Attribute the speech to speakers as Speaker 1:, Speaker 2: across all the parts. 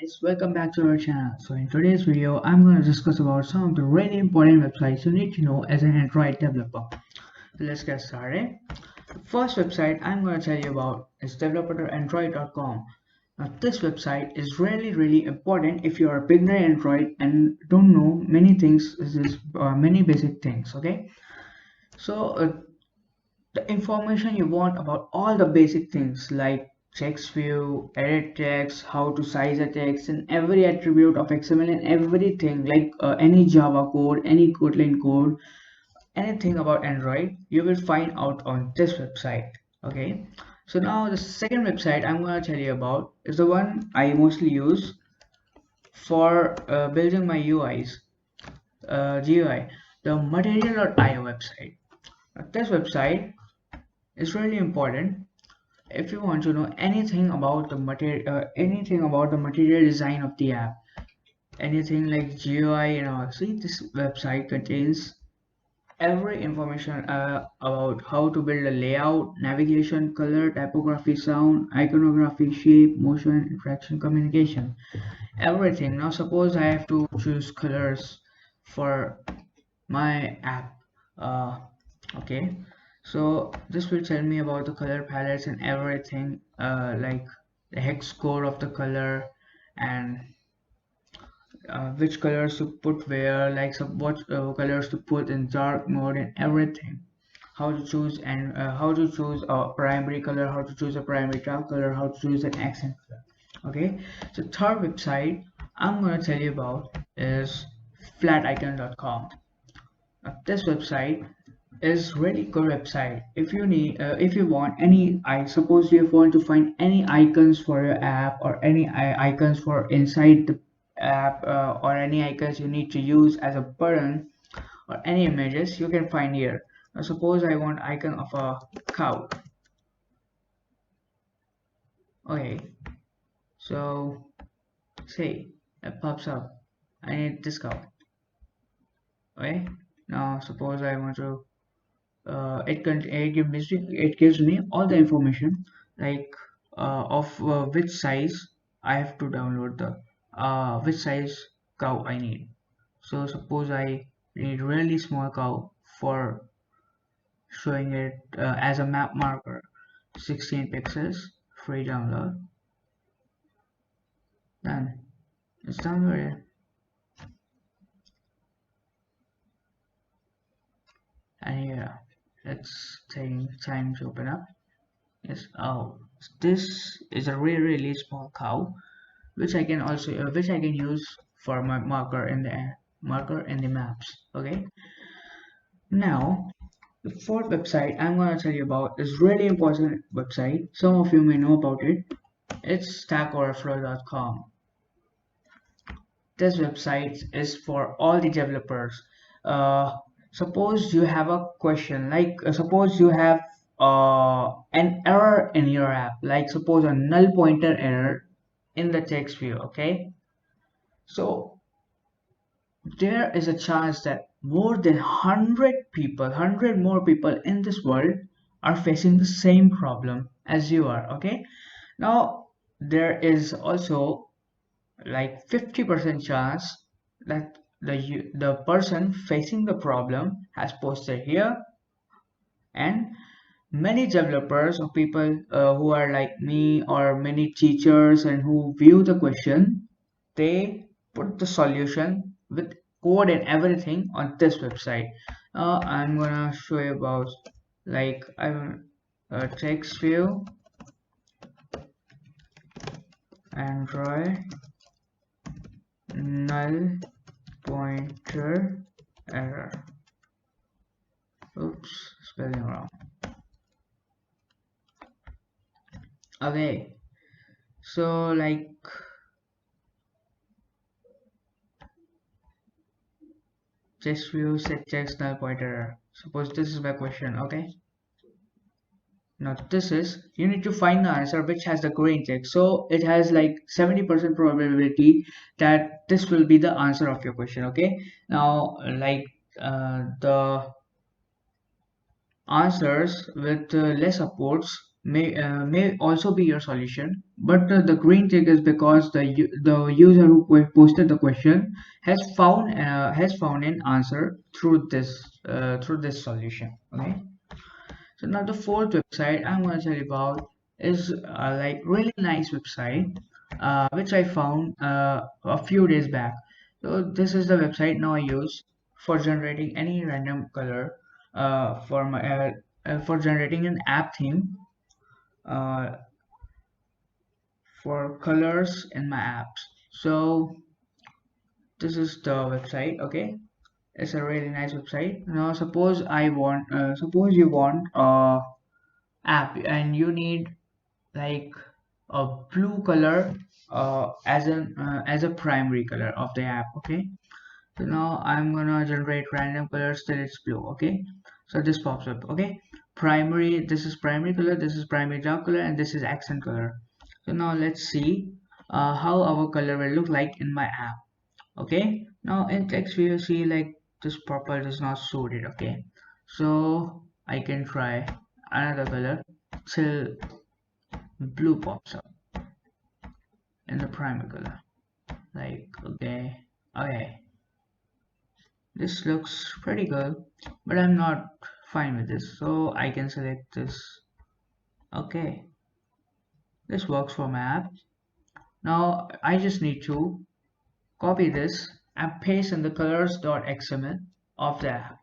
Speaker 1: Guys, welcome back to our channel. So in today's video I'm going to discuss about some of the really important websites you need to know as an Android developer. So let's get started. The first website I'm going to tell you about is developer.android.com. Now this website is really important if you are a beginner in Android and don't know many things. This is many basic things. Okay, so the information you want about all the basic things like text view, edit text, how to size a text, and every attribute of XML and everything like any Java code, any Kotlin code, anything about Android, you will find out on this website. Okay, so now the second website I'm going to tell you about is the one I mostly use for building my GUI, the Material.io website. Now, this website is really important if you want to know anything about the material design of the app, anything like GUI and all. See, this website contains every information about how to build a layout, navigation, color, typography, sound, iconography, shape, motion, interaction, communication, everything. Now suppose I have to choose colors for my app. Okay, so this will tell me about the color palettes and everything, like the hex code of the color, and which colors to put where, like what colors to put in dark mode and everything, how to choose and how to choose a primary color, how to choose a primary top color, how to choose an accent color. Okay, so third website I'm going to tell you about is flaticon.com. This website is really good website if you need if you want any, I suppose you want to find any icons for your app or any icons for inside the app, or any icons you need to use as a button or any images you can find here. Now suppose I want icon of a cow. Okay, so say it pops up, I need this cow. Okay, now suppose I want to it gives me all the information like of which size I have to download the which size cow I need. So suppose I need really small cow for showing it as a map marker, 16 pixels, free download. Then it's downloaded, and yeah, it's taking time to open up. Yes, oh, this is a really small cow which I can also which I can use for my marker in the maps. Okay, now the fourth website I'm going to tell you about is really important website. Some of you may know about it. It's stackoverflow.com. This website is for all the developers. Suppose you have a question, like suppose you have an error in your app, like suppose a null pointer error in the text view. Okay, so there is a chance that more than 100 more people in this world are facing the same problem as you are. Okay, now there is also like 50% chance that the person facing the problem has posted here, and many developers or people who are like me or many teachers and who view the question, they put the solution with code and everything on this website. I'm gonna show you about like I'm text view Android null pointer error. Oops, spelling wrong. Okay, so like text view set text null pointer error. Suppose this is my question. Okay, now this is, you need to find the answer which has the green text, so it has like 70% probability that this will be the answer of your question. Okay, now like the answers with less supports may also be your solution, but the green tick is because the user who posted the question has found an answer through this solution. Okay, so now the fourth website I'm going to tell you about is like really nice website which I found a few days back. So this is the website now I use for generating any random color for generating an app theme uh, for colors in my apps. So this is the website. Okay, it's a really nice website. Now suppose you want a app and you need like a blue color as a primary color of the app. Okay, so now I'm gonna generate random colors till it's blue. Okay, so this pops up. Okay, primary, this is primary color, this is primary dark color, and this is accent color. So now let's see how our color will look like in my app. Okay, now in text we will see like this purple is not suited. Okay, so I can try another color till blue pops up in the primary color. Like, okay, this looks pretty good, but I'm not fine with this, so I can select this. Okay, this works for my app. Now I just need to copy this and paste in the colors.xml of the app.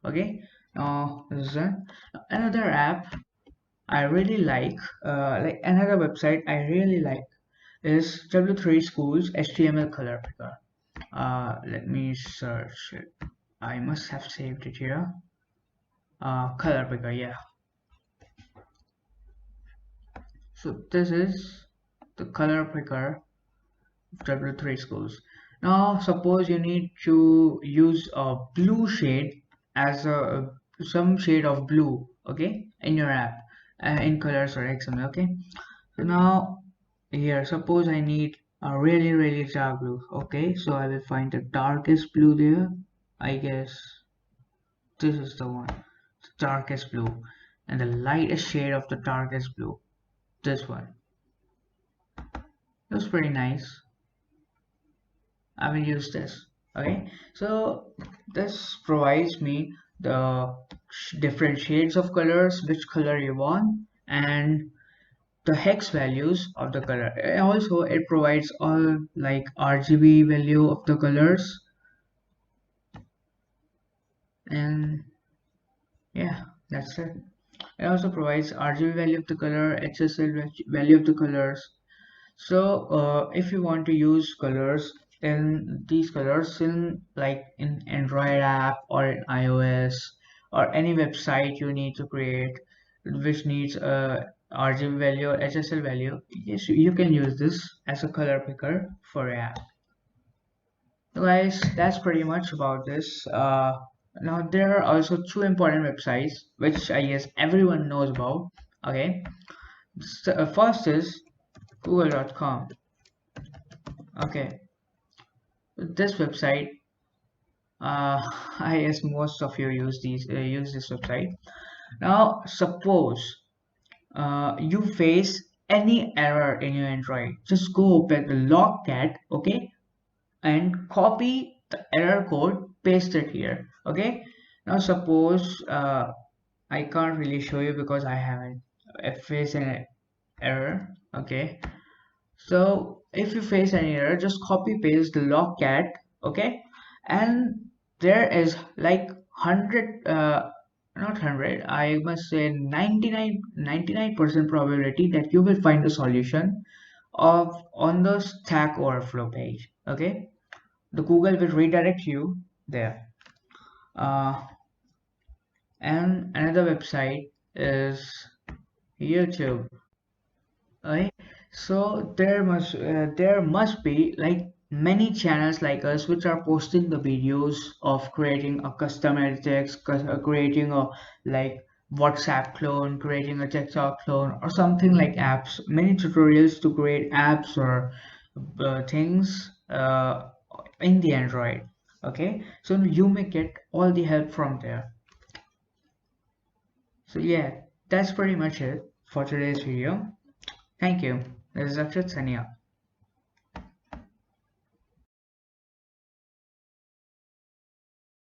Speaker 1: Okay, now this is another app I really like another website I really like is W3 Schools HTML color picker. Let me search it. I must have saved it here. Color picker, yeah. So this is the color picker of W3 Schools. Now suppose you need to use a blue shade as a some shade of blue, okay, in your app in colors or XML. Okay, so now here suppose I need a really dark blue. Okay, so I will find the darkest blue there. I guess this is the one, the darkest blue, and the lightest shade of the darkest blue, this one. Looks pretty nice. I will use this. Okay, so this provides me the different shades of colors, which color you want, and the hex values of the color. Also it provides all like RGB value of the colors, and yeah, that's it. It also provides RGB value of the color, HSL value of the colors. So if you want to use colors in these colors in like in Android app or in iOS or any website you need to create which needs a RGB value or HSL value, yes, you can use this as a color picker for your app. So guys, that's pretty much about this. Now there are also two important websites which I guess everyone knows about. Okay, so, first is google.com. Okay, this website, I guess most of you use this website. Now suppose you face any error in your Android, just go open the logcat, okay, and copy the error code, paste it here. Okay, now suppose I can't really show you because I haven't faced an error. Okay, so if you face any error, just copy paste the logcat, okay, and there is like 100 not 100, I must say 99% probability that you will find the solution of on the Stack Overflow page. Okay, the Google will redirect you there. And another website is YouTube. Okay, so there must be like many channels like us which are posting the videos of creating a custom edit text, creating a like WhatsApp clone, creating a TikTok clone, or something like apps. Many tutorials to create apps or things in the Android. Okay, so you may get all the help from there. So yeah, that's pretty much it for today's video. Thank you. This is Akshat Sanya.